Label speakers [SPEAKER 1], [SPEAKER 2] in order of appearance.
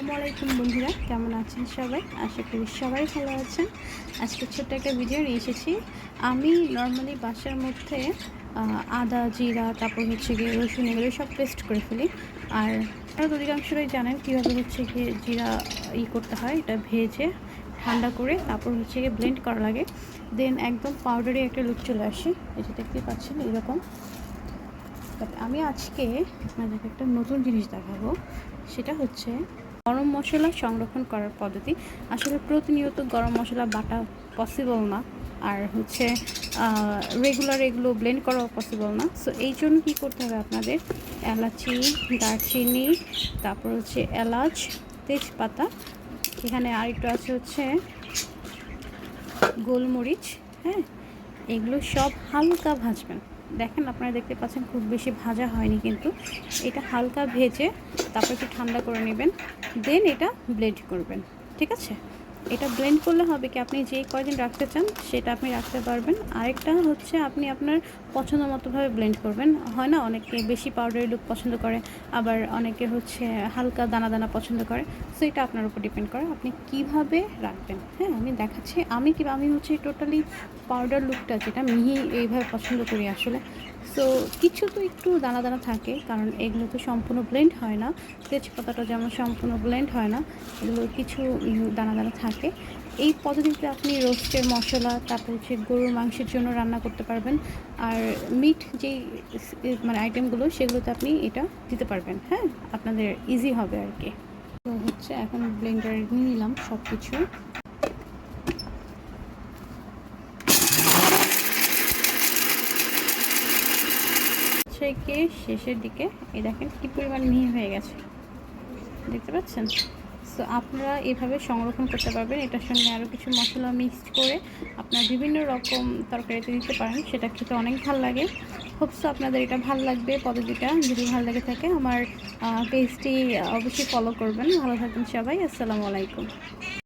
[SPEAKER 1] আসসালামু আলাইকুম বন্ধুরা, কেমন আছেন সবাই? আশা করি সবাই ভালো আছেন। আজকে ছোট্ট একটা ভিডিও নিয়ে এসেছি। আমি নর্মালি বাসার মধ্যে আদা, জিরা, তারপর হচ্ছে গিয়ে রসুন এগুলো সব পেস্ট করে ফেলি। আর আপনারা অধিকাংশরাই জানেন কীভাবে হচ্ছে গিয়ে জিরা করতে হয়। এটা ভেজে ঠান্ডা করে তারপর হচ্ছে গিয়ে ব্লেন্ড করা লাগে। দেন একদম পাউডারি একটা লুক চলে আসে। এই যে দেখতেই পাচ্ছেন এরকম। বাট আমি আজকে আপনাদেরকে একটা নতুন জিনিস দেখাবো। সেটা হচ্ছে গরম মশলা সংরক্ষণ করার পদ্ধতি। আসলে প্রতিনিয়ত গরম মশলা বাটা পসিবল না, আর হচ্ছে রেগুলার এগুলো ব্লেন্ড করাও পসিবল না। সো এই জন্য কী করতে হবে আপনাদের, এলাচি, দারচিনি, তারপর হচ্ছে এলাচ, তেজপাতা, এখানে আরেকটু আছে হচ্ছে গোলমরিচ, হ্যাঁ, এগুলো সব হালকা ভাজবেন। দেখেন আপনারা দেখতে পাচ্ছেন খুব বেশি ভাজা হয়নি, কিন্তু এটা হালকা ভেজে তারপর একটু ঠান্ডা করে নেবেন। দেন এটা ব্লেন্ড করবেন, ঠিক আছে? এটা ব্লেন্ড করলে হবে কি, আপনি যেই কয়দিন রাখতে চান সেটা আপনি রাখতে পারবেন। আরেকটা হচ্ছে আপনি আপনার পছন্দ মতোভাবে ব্লেন্ড করবেন। হয় না, অনেকে বেশি পাউডারি লুক পছন্দ করে, আবার অনেকে হচ্ছে হালকা দানা দানা পছন্দ করে। সো এটা আপনার উপর ডিপেন্ড করে আপনি কিভাবে রাখবেন। হ্যাঁ, আমি দেখাচ্ছি আমি হচ্ছে টোটালি পাউডার লুকটা যেটা মিহি এইভাবে পছন্দ করি আসলে। সো কিছু তো একটু দানা দানা থাকে, কারণ এগুলো তো সম্পূর্ণ ব্লেন্ড হয় না। তেজপাতাটা যেমন সম্পূর্ণ ব্লেন্ড হয় না, এগুলো কিছু দানা দানা থাকে। এই পদ্ধতিতে আপনি রোস্টের মশলা, তারপর হচ্ছে গরুর মাংসের জন্য রান্না করতে পারবেন। আর মিট যেই মানে আইটেমগুলো, সেগুলোতে আপনি এটা দিতে পারবেন। হ্যাঁ, আপনাদের ইজি হবে আর কি। তো হচ্ছে এখন ব্লেন্ডারে নিয়ে নিলাম সব কিছু। থেকে শেষের দিকে এই দেখেন কী পরিমাণ মিহি হয়ে গেছে, দেখতে পাচ্ছেন? সো আপনারা এভাবে সংরক্ষণ করতে পারবেন। এটার সঙ্গে আরও কিছু মশলা মিক্সড করে আপনারা বিভিন্ন রকম তরকারিতে দিতে পারেন, সেটা খেতে অনেক ভালো লাগে। হোপসো আপনাদের এটা ভালো লাগবে পদ্ধতিটা। যদি ভালো লাগে থাকে আমার পেজটি অবশ্যই ফলো করবেন। ভালো থাকবেন সবাই। আসসালামু আলাইকুম।